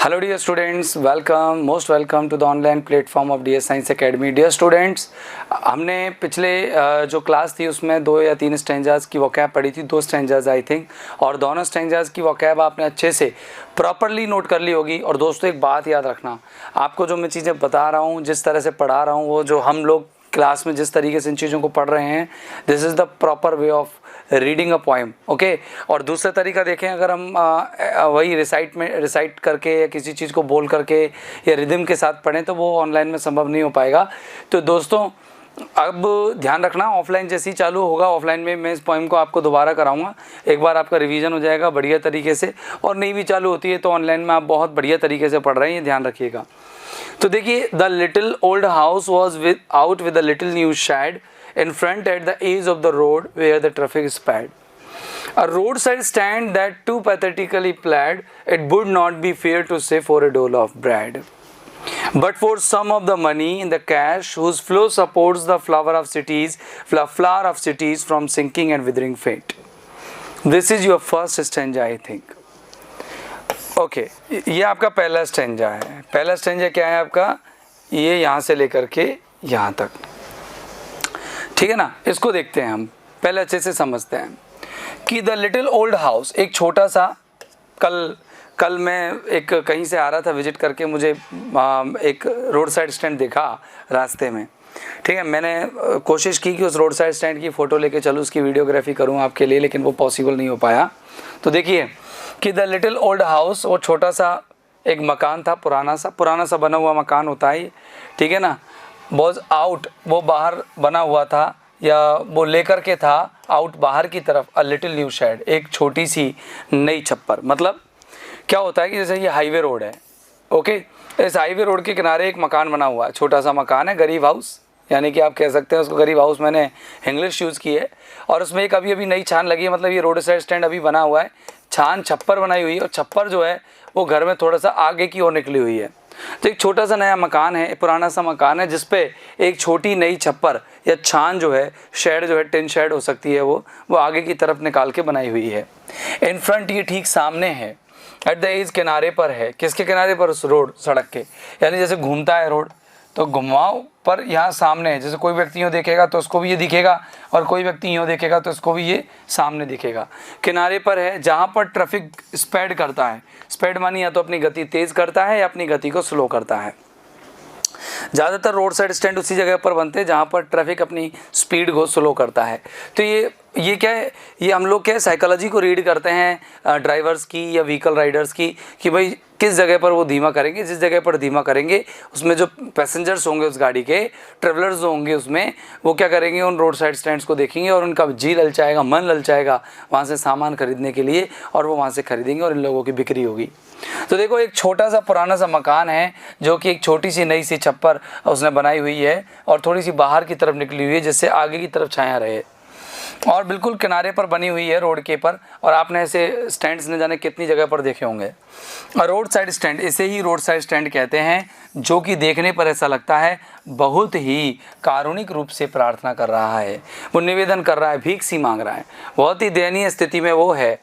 Hello dear students, most welcome to the online platform of DS Science Academy. Dear students, हमने पिछले जो class थी उसमें 2 या 3 स्टैंजाज की वोकैब पढ़ी थी, 2 स्टैंजाज आई थिंक, और दोनों स्टैंजाज की वोकैब आपने अच्छे से प्रॉपरली नोट कर ली होगी। और दोस्तों एक बात याद रखना, आपको जो मैं चीज़ें बता रहा हूँ, जिस तरह से पढ़ा रहा हूँ, वो जो हम लोग क्लास में जिस तरीके से इन चीज़ों को पढ़ रहे हैं, this is the proper way of reading a poem, okay. और दूसरा तरीका देखें, अगर हम वही रिसाइट करके या किसी चीज़ को बोल करके या रिदम के साथ पढ़ें तो वो ऑनलाइन में संभव नहीं हो पाएगा। तो दोस्तों अब ध्यान रखना, ऑफलाइन जैसे ही चालू होगा, ऑफलाइन में मैं इस पोएम को आपको दोबारा कराऊंगा, एक बार आपका रिवीजन हो जाएगा बढ़िया तरीके से। और नहीं भी चालू होती है तो ऑनलाइन में आप बहुत बढ़िया तरीके से पढ़ रहे हैं, ये ध्यान रखिएगा। तो देखिए, the little old house was with a little new shed in front at the edge of the road where the traffic sped. A roadside stand that too pathetically plaid, it would not be fair to say for a dole of bread, but for some of the money in the cash whose flow supports the flower of cities from sinking and withering fate. This is your first stanza, I think. Okay, ये आपका पहला stanza है। पहला stanza क्या है आपका? ये यहाँ से लेकर के यहाँ तक, ठीक है ना। इसको देखते हैं हम, पहले अच्छे से समझते हैं कि द लिटिल ओल्ड हाउस, एक छोटा सा, कल मैं एक कहीं से आ रहा था विजिट करके, मुझे एक रोड साइड स्टैंड देखा रास्ते में, ठीक है। मैंने कोशिश की कि उस रोड साइड स्टैंड की फ़ोटो लेके चलूँ, उसकी वीडियोग्राफी करूँ आपके लिए, लेकिन वो पॉसिबल नहीं हो पाया। तो देखिए कि द लिटिल ओल्ड हाउस, वो छोटा सा एक मकान था, पुराना सा बना हुआ मकान होता है, ठीक है ना। वॉज आउट, वो बाहर बना हुआ था या वो लेकर के था आउट, बाहर की तरफ, अ लिटिल न्यू शेड, एक छोटी सी नई छप्पर। मतलब क्या होता है कि जैसे ये हाईवे रोड है, ओके, इस हाईवे रोड के किनारे एक मकान बना हुआ है, छोटा सा मकान है, गरीब हाउस, यानी कि आप कह सकते हैं उसको गरीब हाउस, मैंने इंग्लिश यूज़ की है। और उसमें एक अभी नई छान लगी है, मतलब ये रोड साइड स्टैंड अभी बना हुआ है, छान छप्पर बनाई हुई है, और छप्पर जो है वो घर में थोड़ा सा आगे की ओर निकली हुई है। तो एक छोटा सा नया मकान है, पुराना सा मकान है, जिस पे एक छोटी नई छप्पर या छान जो है, शेड जो है, टिन शेड हो सकती है, वो आगे की तरफ निकाल के बनाई हुई है। इन फ्रंट, ये ठीक सामने है, एट द एज, किनारे पर है। किसके किनारे पर? उस रोड, सड़क के, यानी जैसे घूमता है रोड तो घुमाव पर यहाँ सामने है। जैसे कोई व्यक्ति यूँ देखेगा तो उसको भी ये दिखेगा, और कोई व्यक्ति यूँ देखेगा तो उसको भी ये सामने दिखेगा। किनारे पर है जहाँ पर ट्रैफिक स्पीड करता है। स्पीड मानी या तो अपनी गति तेज़ करता है या अपनी गति को स्लो करता है। ज़्यादातर रोड साइड स्टैंड उसी जगह पर बनते हैं जहाँ पर ट्रैफिक अपनी स्पीड को स्लो करता है। तो ये क्या है, ये हम लोग क्या है, साइकोलॉजी को रीड करते हैं ड्राइवर्स की या व्हीकल राइडर्स की, कि भाई किस जगह पर वो धीमा करेंगे। जिस जगह पर धीमा करेंगे उसमें जो पैसेंजर्स होंगे, उस गाड़ी के ट्रेवलर्स जो होंगे, उसमें वो क्या करेंगे, उन रोड साइड स्टैंड्स को देखेंगे और उनका जी ललचाएगा, मन ललचाएगा वहाँ से सामान खरीदने के लिए, और वो वहाँ से खरीदेंगे और इन लोगों की बिक्री होगी। तो देखो, एक छोटा सा पुराना सा मकान है जो कि एक छोटी सी नई सी छप्पर उसने बनाई हुई है और थोड़ी सी बाहर की तरफ निकली हुई है, जिससे आगे की तरफ छाया रहे, और बिल्कुल किनारे पर बनी हुई है रोड के पर। और आपने ऐसे स्टैंड्स न जाने कितनी जगह पर देखे होंगे। और रोड साइड स्टैंड, इसे ही रोड साइड स्टैंड कहते हैं, जो कि देखने पर ऐसा लगता है बहुत ही कारुणिक रूप से प्रार्थना कर रहा है, वो निवेदन कर रहा है, भीख सी मांग रहा है, बहुत ही दयनीय स्थिति में वो है।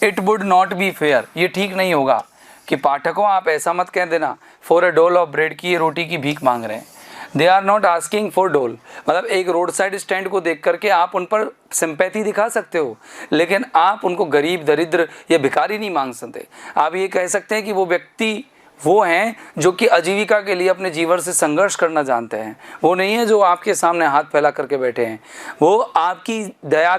It would not be fair, ये ठीक नहीं होगा कि पाठकों आप ऐसा मत कह देना फॉर ए डोल ऑफ ब्रेड, की ये रोटी की भीख मांग रहे हैं। They are not asking for dole, मतलब एक रोड साइड स्टैंड को देख करके आप उन पर सिंपैथी दिखा सकते हो, लेकिन आप उनको गरीब, दरिद्र या भिखारी नहीं मांग सकते। आप ये कह सकते हैं कि वो व्यक्ति वो हैं जो कि आजीविका के लिए अपने जीवन से संघर्ष करना जानते हैं। वो नहीं है जो आपके सामने हाथ फैला करके बैठे हैं। वो आपकी दया,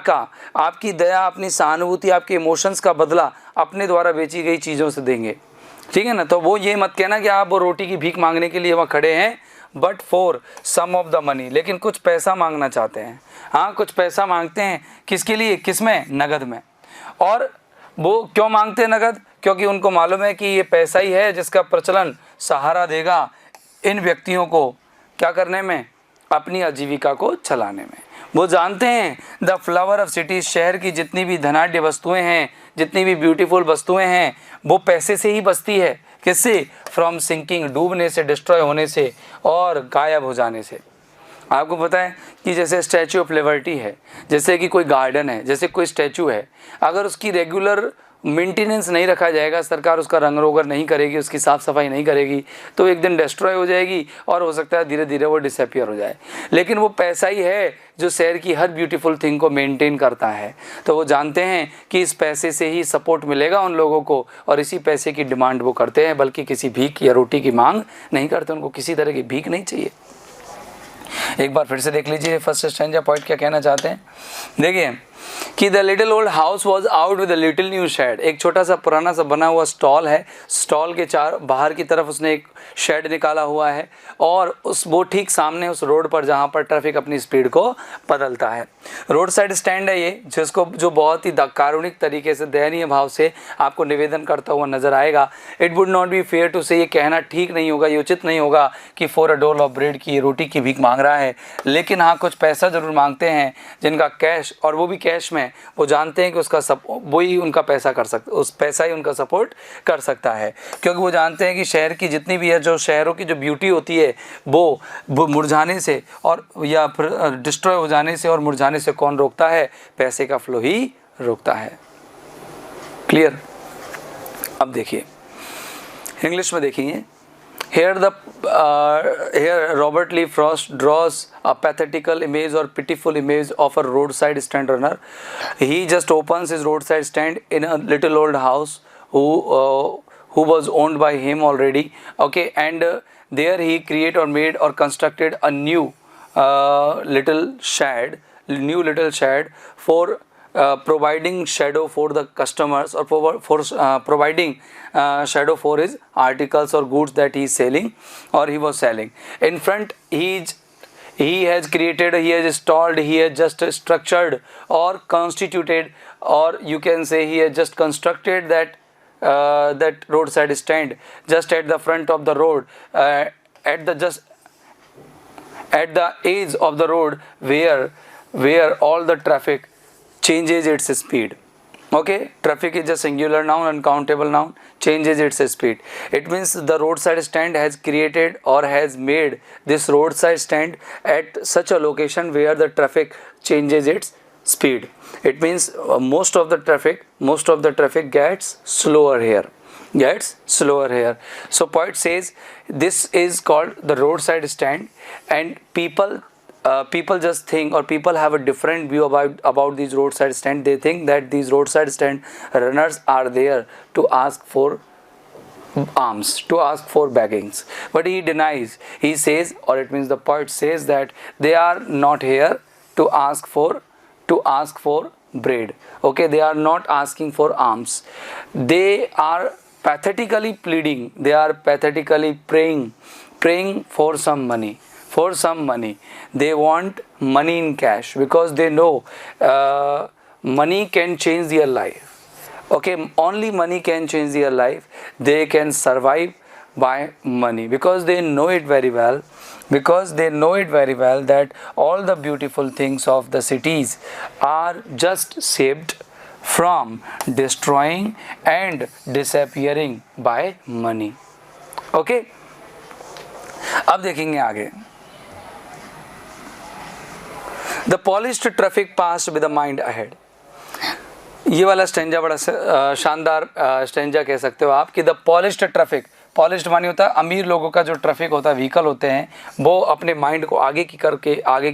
अपनी सहानुभूति, आपके इमोशंस का बदला अपने द्वारा बेची गई चीज़ों से देंगे, ठीक है ना। तो वो ये मत कहना कि आप वो रोटी की भीख मांगने के लिए वहाँ खड़े हैं, but for some of the money, लेकिन कुछ पैसा मांगना चाहते हैं। हाँ, कुछ पैसा मांगते हैं, किसके लिए? किसमें? नगद में। और वो क्यों मांगते हैं नगद? क्योंकि उनको मालूम है कि ये पैसा ही है जिसका प्रचलन सहारा देगा इन व्यक्तियों को क्या करने में, अपनी आजीविका को चलाने में। वो जानते हैं द फ्लावर ऑफ सिटीज, शहर की जितनी भी धनाढ्य वस्तुएं हैं, जितनी भी ब्यूटीफुल वस्तुएं हैं, वो पैसे से ही बचती है। किससे? फ्रॉम सिंकिंग, डूबने से, डिस्ट्रॉय होने से और गायब हो जाने से। आपको पता है कि जैसे स्टैचू ऑफ लिबर्टी है, जैसे कि कोई गार्डन है, जैसे कोई स्टैचू है, अगर उसकी रेगुलर मेंटेनेंस नहीं रखा जाएगा, सरकार उसका रंग रोगन नहीं करेगी, उसकी साफ़ सफाई नहीं करेगी, तो एक दिन डिस्ट्रॉय हो जाएगी और हो सकता है धीरे धीरे वो डिसअपियर हो जाए। लेकिन वो पैसा ही है जो शहर की हर ब्यूटीफुल थिंग को मेंटेन करता है। तो वो जानते हैं कि इस पैसे से ही सपोर्ट मिलेगा उन लोगों को, और इसी पैसे की डिमांड वो करते हैं, बल्कि किसी भीख या रोटी की मांग नहीं करते। उनको किसी तरह की भीख नहीं चाहिए। एक बार फिर से देख लीजिए फर्स्ट स्टैंजा पॉइंट क्या कहना चाहते हैं। देखिए कि the little old house was out with little new shed. एक छोटा सा पुराना सा बना हुआ स्टॉल है, स्टॉल के बाहर की तरफ उसने एक शेड निकाला हुआ है, और वो ठीक सामने उस रोड पर जहाँ पर ट्रैफिक अपनी स्पीड को बदलता है। रोड साइड स्टैंड है ये, जो बहुत ही कारुणिक तरीके से, दयनीय भाव से आपको निवेदन करता हुआ नजर आएगा। It would not be fair to say, ये कहना ठीक नहीं होगा, ये उचित नहीं होगा कि फॉर अ डोल ऑफ ब्रेड की रोटी की भीख मांग रहा है। लेकिन हाँ, कुछ पैसा जरूर मांगते हैं जिनका कैश, और वो भी कैश में, वो जानते हैं कि उसका वही उनका पैसा कर सकता, उस पैसा ही उनका सपोर्ट कर सकता है, क्योंकि वो जानते हैं कि शहर की जितनी भी है, जो शहरों की जो ब्यूटी होती है वो मुरझाने से और या फिर डिस्ट्रॉय हो जाने से और मुरझाने से कौन रोकता है? पैसे का फ्लो ही रोकता है। क्लियर? अब देखिए इंग्लिश में देखिए। Here Robert Lee Frost draws a pathetical image or pitiful image of a roadside stand runner. He just opens his roadside stand in a little old house who was owned by him already. Okay, and there he create or made or constructed a new little shed for providing shadow for the customers, or for providing shadow for his articles or goods that he is selling or he was selling. In front he has created, he has installed, he has just structured or constituted, or you can say he has just constructed that roadside stand just at the front of the road, at the edge of the road where all the traffic changes its speed. Okay, traffic is a singular noun, uncountable noun, changes its speed. It means the roadside stand has created or has made this roadside stand at such a location where the traffic changes its speed. It means most of the traffic gets slower here. So poet says this is called the roadside stand, and people just think, or people have a different view about these roadside stand. They think that these roadside stand runners are there to ask for alms, to ask for beggings, but he denies. He says, or it means the poet says, that they are not here to ask for bread. Okay, they are not asking for alms. They are pathetically pleading, they are pathetically praying for some money. They want money in cash, because they know money can change their life. Okay, only money can change their life. They can survive by money, because they know it very well. That all the beautiful things of the cities are just saved from destroying and disappearing by money. Okay, अब देखेंगे आगे। The polished traffic passed with a mind ahead. ये वाला stanza बड़ा शानदार stanza कह सकते हो आप, कि द पॉलिश्ड ट्रैफिक, पॉलिश्ड मानी होता है अमीर लोगों का जो ट्रैफिक होता है, व्हीकल होते हैं, वो अपने माइंड को आगे की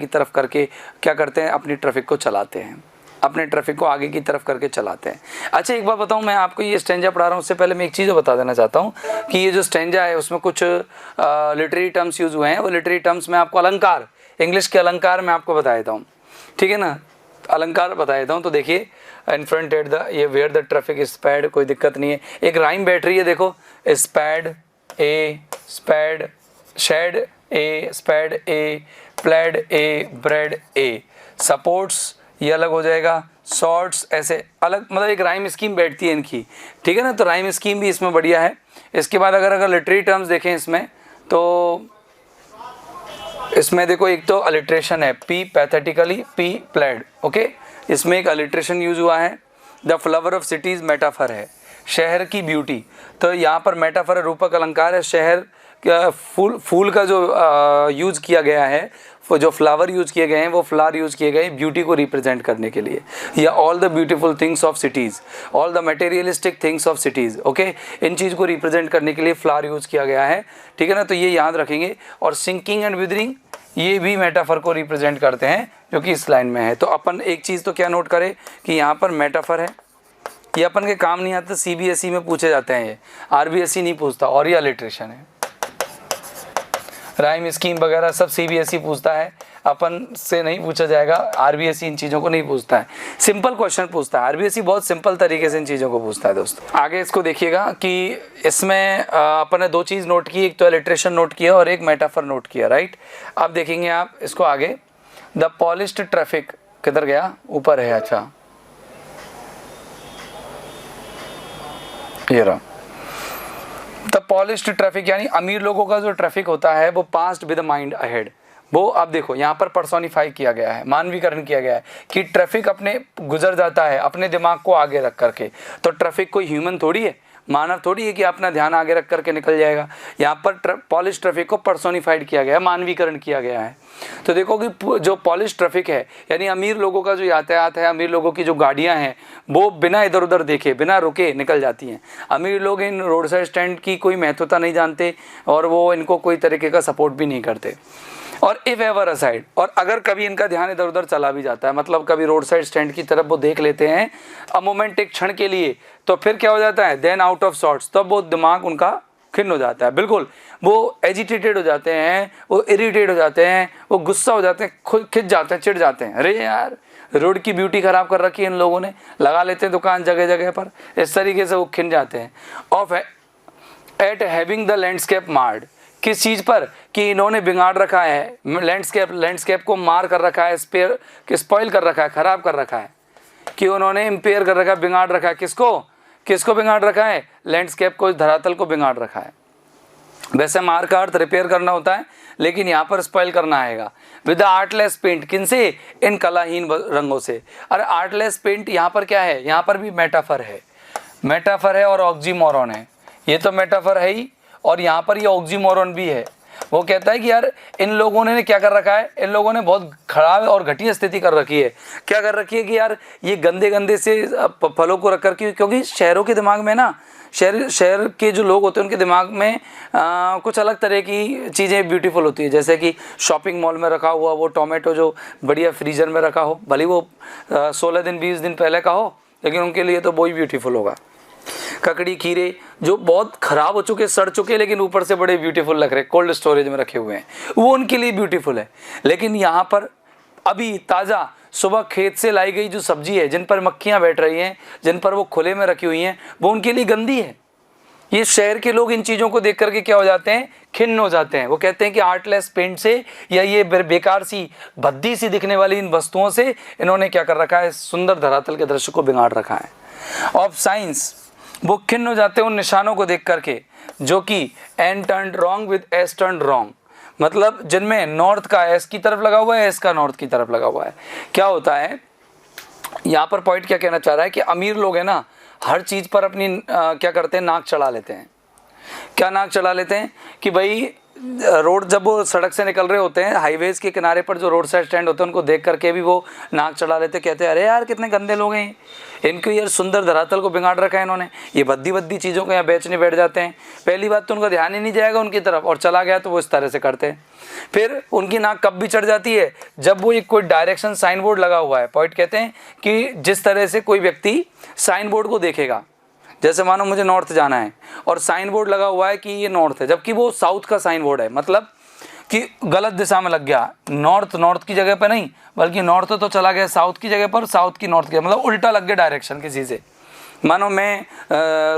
तरफ करके क्या करते हैं? अपनी ट्रैफिक को चलाते हैं, अपने ट्रैफिक को आगे की तरफ करके चलाते हैं। अच्छा, एक बात बताऊं, मैं आपको ये स्टेंजा पढ़ा रहा हूँ, उससे पहले मैं एक चीज़ बता देना चाहता हूँ कि ये जो स्टेंजा है उसमें कुछ लिटरेरी टर्म्स यूज़ हुए हैं। वो लिटरेरी टर्म्स में आपको अलंकार, इंग्लिश के अलंकार मैं आपको बता देता हूँ, ठीक है ना? अलंकार बता देता हूँ। तो देखिए, इन फ्रंट एट द, ये वेयर द ट्रैफिक इज स्पैड, कोई दिक्कत नहीं है। एक राइम बैठ रही है, देखो, spade a, spade, shade a, spade a, plaid a, bread a, supports ये अलग हो जाएगा, शॉर्ट्स ऐसे अलग, मतलब एक राइम स्कीम बैठती है इनकी, ठीक है ना? तो राइम स्कीम भी इसमें बढ़िया है। इसके बाद अगर लिटरेरी टर्म्स देखें इसमें, तो इसमें देखो, एक तो अलिट्रेशन है, P pathetically, P played. Okay, इसमें एक अलिट्रेशन यूज हुआ है। The flower of cities metaphor है, शहर की ब्यूटी। तो यहाँ पर मेटाफर रूपक अलंकार है, शहर फूल का जो यूज किया गया है, जो फ्लावर यूज किए गए हैं वो फ्लावर यूज किए गए ब्यूटी को रिप्रेजेंट करने के लिए, या all the beautiful things of cities, all the materialistic things of cities, okay, इन चीज़ को रिप्रेजेंट करने के लिए फ्लावर यूज किया गया है, ठीक है ना। तो ये याद रखेंगे। और सिंकिंग एंड विदरिंग ये भी मेटाफर को रिप्रेजेंट करते हैं जो कि इस लाइन में है। तो अपन एक चीज़ तो क्या नोट करें कि यहाँ पर मेटाफर है, ये अपन के काम नहीं आता, CBSE में पूछे जाते हैं, ये RBSE नहीं पूछता। और ये अलिट्रेशन है, राइम स्कीम वगैरह सब CBSE पूछता है, अपन से नहीं पूछा जाएगा। RBSE इन चीज़ों को नहीं पूछता है, सिंपल क्वेश्चन पूछता है। RBSE बहुत सिंपल तरीके से इन चीज़ों को पूछता है दोस्तों। आगे इसको देखिएगा कि इसमें अपन ने दो चीज़ नोट की, एक तो अलिट्रेशन नोट किया और एक मेटाफर नोट किया, राइट। अब देखेंगे आप इसको आगे, द पॉलिश्ड ट्रैफिक किधर गया, ऊपर है, अच्छा ये रहा। द पॉलिश्ड ट्रैफिक यानी अमीर लोगों का जो ट्रैफिक होता है वो पास्ट विद माइंड अहेड, वो आप देखो यहाँ पर पर्सोनिफाई किया गया है, मानवीकरण किया गया है कि ट्रैफिक अपने गुजर जाता है अपने दिमाग को आगे रख करके। तो ट्रैफिक कोई ह्यूमन थोड़ी है, मानव थोड़ी है कि अपना ध्यान आगे रख करके निकल जाएगा। यहाँ पर पॉलिश ट्रैफिक को पर्सोनिफाइड किया गया है, मानवीकरण किया गया है। तो देखो कि जो पॉलिश ट्रैफिक है यानी अमीर लोगों का जो यातायात है, अमीर लोगों की जो गाड़ियाँ हैं वो बिना इधर उधर देखे, बिना रुके निकल जाती हैं। अमीर लोग इन रोड साइड स्टैंड की कोई महत्वता नहीं जानते और वो इनको कोई तरीके का सपोर्ट भी नहीं करते। और इफ एवर असाइड, और अगर कभी इनका ध्यान इधर उधर चला भी जाता है, मतलब कभी रोड साइड स्टैंड की तरफ वो देख लेते हैं अ मोमेंट, एक क्षण के लिए, तो फिर क्या हो जाता है, देन आउट ऑफ सॉर्ट्स, तब वो दिमाग उनका खिन्न हो जाता है, बिल्कुल वो एजिटेटेड हो जाते हैं, वो इरिटेट हो जाते हैं, वो गुस्सा हो जाते हैं, खिंच जाते हैं, चिढ़ जाते हैं। अरे यार रोड की ब्यूटी खराब कर रखी है इन लोगों ने, लगा लेते हैं दुकान जगह जगह पर, इस तरीके से वो खिंच जाते हैं। Of at having the landscape marred, किस चीज़ पर, कि इन्होंने बिगाड़ रखा है लैंडस्केप को मार कर रखा है, स्पॉइल कर रखा है, ख़राब कर रखा है, कि उन्होंने इम्पेयर कर रखा है, बिगाड़ रखा है। किसको बिगाड़ रखा है, लैंडस्केप को, धरातल को बिगाड़ रखा है। वैसे मार का अर्थ रिपेयर करना होता है, लेकिन यहाँ पर स्पॉइल करना आएगा। विद आर्टलेस पेंट, किनसे, इन कलाहीन रंगों से। अरे आर्टलेस पेंट यहाँ पर क्या है, यहाँ पर भी मेटाफर है और ऑक्सीमोरॉन है। ये तो मेटाफर है ही और यहाँ पर ये ऑक्सीमोरॉन भी है। वो कहता है कि यार इन लोगों ने क्या कर रखा है, इन लोगों ने बहुत खराब और घटिया स्थिति कर रखी है। क्या कर रखी है कि यार ये गंदे से फलों को रख कर के, क्योंकि शहरों के दिमाग में ना, शहर के जो लोग होते हैं उनके दिमाग में कुछ अलग तरह की चीज़ें ब्यूटीफुल होती है। जैसे कि शॉपिंग मॉल में रखा हुआ वो टोमेटो जो बढ़िया फ्रीजर में रखा हो, भले वो 16 दिन 20 दिन पहले का हो, लेकिन उनके लिए तो वही ब्यूटीफुल होगा। ककड़ी खीरे जो बहुत ख़राब हो चुके, सड़ चुके, लेकिन ऊपर से बड़े ब्यूटीफुल लग रहे, कोल्ड स्टोरेज में रखे हुए हैं, वो उनके लिए ब्यूटीफुल है। लेकिन यहाँ पर अभी ताज़ा सुबह खेत से लाई गई जो सब्जी है, जिन पर मक्खियाँ बैठ रही हैं, जिन पर वो खुले में रखी हुई हैं, वो उनके लिए गंदी है। ये शहर के लोग इन चीज़ों को देख करके क्या हो जाते हैं, खिन्न हो जाते हैं। वो कहते हैं कि आर्टलेस पेंट से या ये बेकार सी भद्दी सी दिखने वाली इन वस्तुओं से इन्होंने क्या कर रखा है, सुंदर धरातल के दृश्य को बिगाड़ रखा है। ऑफ साइंस, वो खिन्न हो जाते हैं उन निशानों को देख करके जो कि N turn wrong with S turn wrong, मतलब जिनमें नॉर्थ का एस की तरफ लगा हुआ है, एस का नॉर्थ की तरफ लगा हुआ है। क्या होता है यहाँ पर, पॉइंट क्या कहना चाह रहा है कि अमीर लोग हैं ना, हर चीज़ पर अपनी क्या करते हैं, नाक चढ़ा लेते हैं। क्या नाक चढ़ा लेते हैं कि भाई रोड, जब वो सड़क से निकल रहे होते हैं, हाईवेज़ के किनारे पर जो रोड साइड स्टैंड होते हैं उनको देख करके भी वो नाक चढ़ा लेते, कहते हैं अरे यार कितने गंदे लोग हैं, इनको यार सुंदर धरातल को बिगाड़ रखा है इन्होंने, ये भद्दी चीज़ों को यहाँ बेचने बैठ जाते हैं। पहली बात तो उनका ध्यान ही नहीं जाएगा उनकी तरफ, और चला गया तो वो इस तरह से करते हैं। फिर उनकी नाक कब भी चढ़ जाती है, जब वो एक कोई डायरेक्शन साइन बोर्ड लगा हुआ है। पॉइंट कहते हैं कि जिस तरह से कोई व्यक्ति साइन बोर्ड को देखेगा, जैसे मानो मुझे नॉर्थ जाना है और साइन बोर्ड लगा हुआ है कि ये नॉर्थ है, जबकि वो साउथ का साइन बोर्ड है, मतलब कि गलत दिशा में लग गया, नॉर्थ की जगह पे नहीं, बल्कि नॉर्थ तो चला गया साउथ की जगह पर, साउथ की नॉर्थ की, मतलब उल्टा लग गया डायरेक्शन किसी से। मानो मैं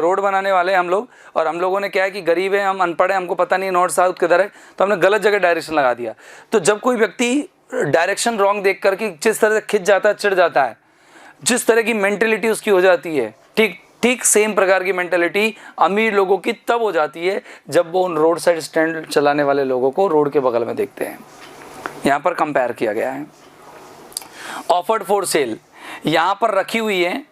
रोड बनाने वाले हम लोग, और हम लोगों ने क्या है कि गरीब है, हम अनपढ़ हैं, हमको पता नहीं नॉर्थ साउथ किधर है, तो हमने गलत जगह डायरेक्शन लगा दिया। तो जब कोई व्यक्ति डायरेक्शन रॉन्ग देख करके जिस तरह से खिंच जाता है, चिढ़ जाता है, जिस तरह की मेंटेलिटी उसकी हो जाती है, ठीक सेम प्रकार की मेंटेलिटी अमीर लोगों की तब हो जाती है जब वो उन रोड साइड स्टैंड चलाने वाले लोगों को रोड के बगल में देखते हैं। यहाँ पर कंपेयर किया गया है। ऑफर्ड फॉर सेल, यहाँ पर रखी हुई है,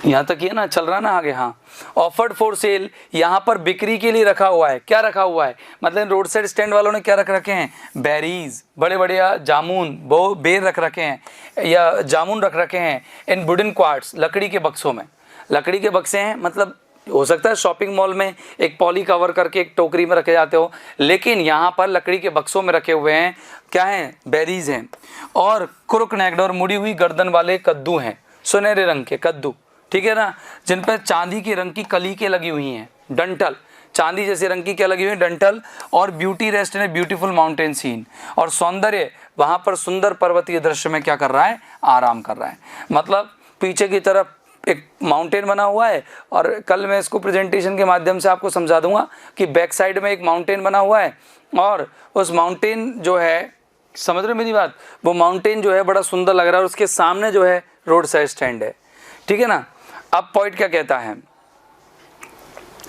यहाँ तक ये ना चल रहा ना आगे, हाँ, ऑफर्ड फॉर सेल, यहाँ पर बिक्री के लिए रखा हुआ है। क्या रखा हुआ है, मतलब रोड साइड स्टैंड वालों ने क्या रख रखे हैं, बेरीज, बड़े बड़े जामुन, बेर रख रखे हैं या जामुन रख रखे हैं इन वुडन क्वार्ट्स, लकड़ी के बक्सों में। लकड़ी के बक्से हैं, मतलब हो सकता है शॉपिंग मॉल में एक पॉली कवर करके एक टोकरी में रखे जाते हो, लेकिन यहाँ पर लकड़ी के बक्सों में रखे हुए हैं। क्या हैं, बेरीज हैं। और क्रुक नेक्ड और मुड़ी हुई गर्दन वाले कद्दू हैं, सुनहरे रंग के कद्दू, ठीक है ना, जिन पर चांदी की रंग की कलीकें लगी हुई हैं, डंठल, चांदी जैसे रंग की क्या लगी हुई है, डंठल। और beauty rest in beautiful mountain scene, और सौंदर्य वहाँ पर सुंदर पर्वतीय दृश्य में क्या कर रहा है, आराम कर रहा है। मतलब पीछे की तरफ एक माउंटेन बना हुआ है, और कल मैं इसको प्रेजेंटेशन के माध्यम से आपको समझा दूंगा कि बैक साइड में एक माउंटेन बना हुआ है, और उस माउंटेन जो है, समझ रहे मेरी बात, वो माउंटेन जो है बड़ा सुंदर लग रहा है, और उसके सामने जो है रोड साइड स्टैंड है, ठीक है ना। अब पॉइंट क्या कहता है,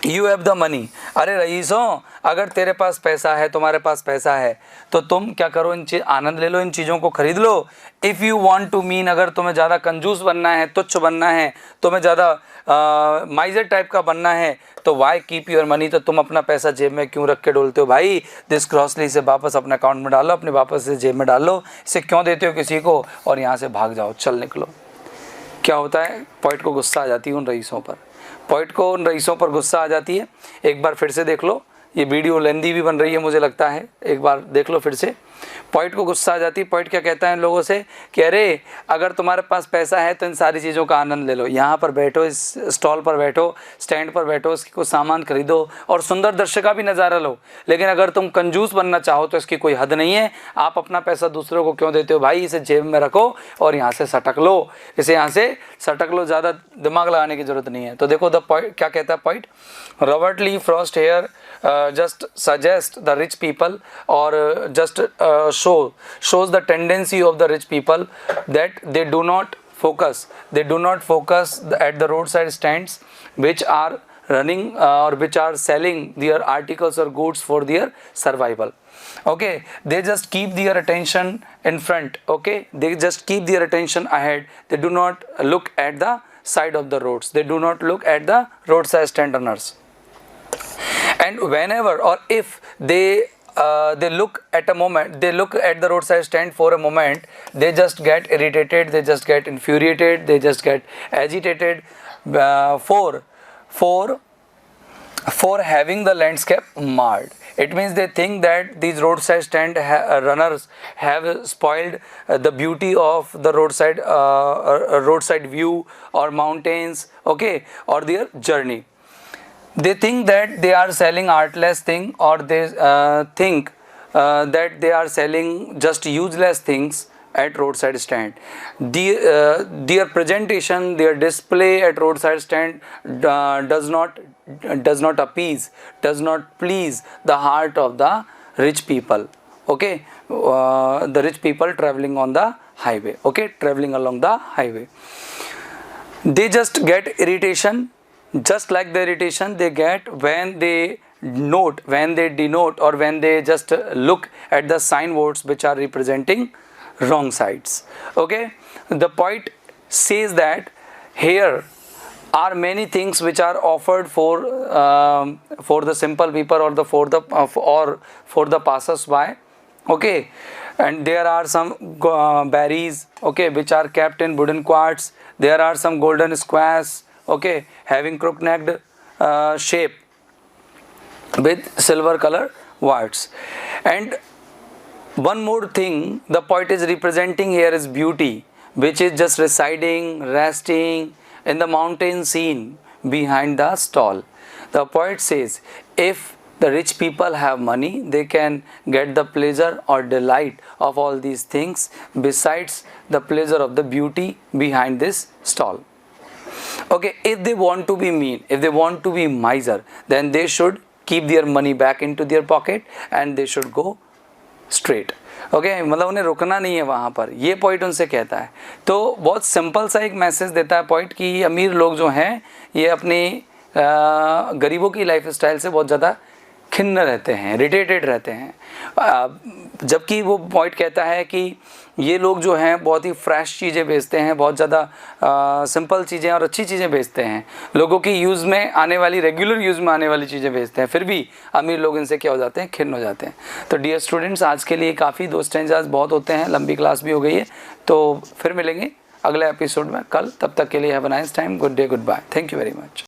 यू हैव द मनी, अरे रईसों अगर तेरे पास पैसा है, तुम्हारे पास पैसा है, तो तुम क्या करो, आनंद ले लो, इन चीज़ों को खरीद लो। If you want to mean, अगर तुम्हें ज़्यादा कंजूस बनना है, तुच्छ बनना है, तुम्हें ज़्यादा माइजर टाइप का बनना है, तो वाई कीप योर मनी, तो तुम अपना पैसा जेब में क्यों रख के डोलते हो भाई, दिस क्रॉसली, से वापस अपने अकाउंट में डालो, अपने वापस से जेब में डाल लो, इसे क्यों देते हो किसी को, और यहाँ से भाग जाओ, चल निकलो। क्या होता है, पॉइंट को गुस्सा आ जाती है उन रईसों पर, पॉइंट को उन रईसों पर गुस्सा आ जाती है। एक बार फिर से देख लो, ये वीडियो लेंदी भी बन रही है मुझे लगता है, एक बार देख लो फिर से। पॉइंट को गुस्सा आ जाती है, पॉइंट क्या कहता है इन लोगों से कि अरे अगर तुम्हारे पास पैसा है तो इन सारी चीज़ों का आनंद ले लो, यहाँ पर बैठो, इस स्टॉल पर बैठो, स्टैंड पर बैठो, इसकी कुछ सामान खरीदो और सुंदर दृश्य का भी नज़ारा लो। लेकिन अगर तुम कंजूस बनना चाहो तो इसकी कोई हद नहीं है, आप अपना पैसा दूसरों को क्यों देते हो भाई, इसे जेब में रखो और यहाँ से सटक लो, इसे यहाँ से सटक लो, ज़्यादा दिमाग लगाने की जरूरत नहीं है। तो देखो द पॉइंट क्या कहता है, point, Robert Lee Frost here just suggest the rich people, or just shows the tendency of the rich people that they do not focus at the roadside stands which are running or which are selling their articles or goods for their survival. Okay, they just keep their attention in front, okay, they just keep their attention ahead, they do not look at the side of the roads, they do not look at the roadside stand runners. And whenever or if they look at a moment, they look at the roadside stand for a moment, they just get irritated, they just get infuriated, they just get agitated for having the landscape marred. It means they think that these roadside stand runners have spoiled the beauty of the roadside view or mountains, okay, or their journey. They think that they are selling artless thing, or they think that they are selling just useless things at roadside stand. Their presentation, their display at roadside stand does not appease, does not please the heart of the rich people, okay, the rich people traveling on the highway, okay, traveling along the highway. They just get irritation, just like the irritation they get when they denote or when they just look at the signboards which are representing wrong sides. Okay, the point says that here are many things which are offered for the simple people or for the passers by, okay, and there are some berries, okay, which are kept in wooden quarts. There are some golden squares, okay, having crook-necked shape with silver color warts. And one more thing the poet is representing here is beauty, which is just residing, resting in the mountain scene behind the stall. The poet says if the rich people have money, they can get the pleasure or delight of all these things besides the pleasure of the beauty behind this stall. Okay, if they want to be mean, if they want to be miser, then they should keep their money back into their pocket and they should go straight. Okay, मतलब उन्हें रुकना नहीं है वहाँ पर, ये point उनसे कहता है। तो बहुत सिंपल सा एक मैसेज देता है पॉइंट कि अमीर लोग जो हैं ये अपनी गरीबों की लाइफ स्टाइल से बहुत ज़्यादा खिन्न रहते हैं, इरिटेटेड रहते हैं, जबकि वो पॉइंट कहता है कि ये लोग जो हैं बहुत ही फ्रेश चीज़ें बेचते हैं, बहुत ज़्यादा सिंपल चीज़ें और अच्छी चीज़ें बेचते हैं, लोगों की यूज़ में आने वाली, रेगुलर यूज़ में आने वाली चीज़ें बेचते हैं, फिर भी अमीर लोग इनसे क्या हो जाते हैं, खिन्न हो जाते हैं। तो डियर स्टूडेंट्स, आज के लिए काफ़ी 2 स्टैंजास बहुत होते हैं, लंबी क्लास भी हो गई है, तो फिर मिलेंगे अगले एपिसोड में कल। तब तक के लिए have a nice time, good day, goodbye, thank you very much.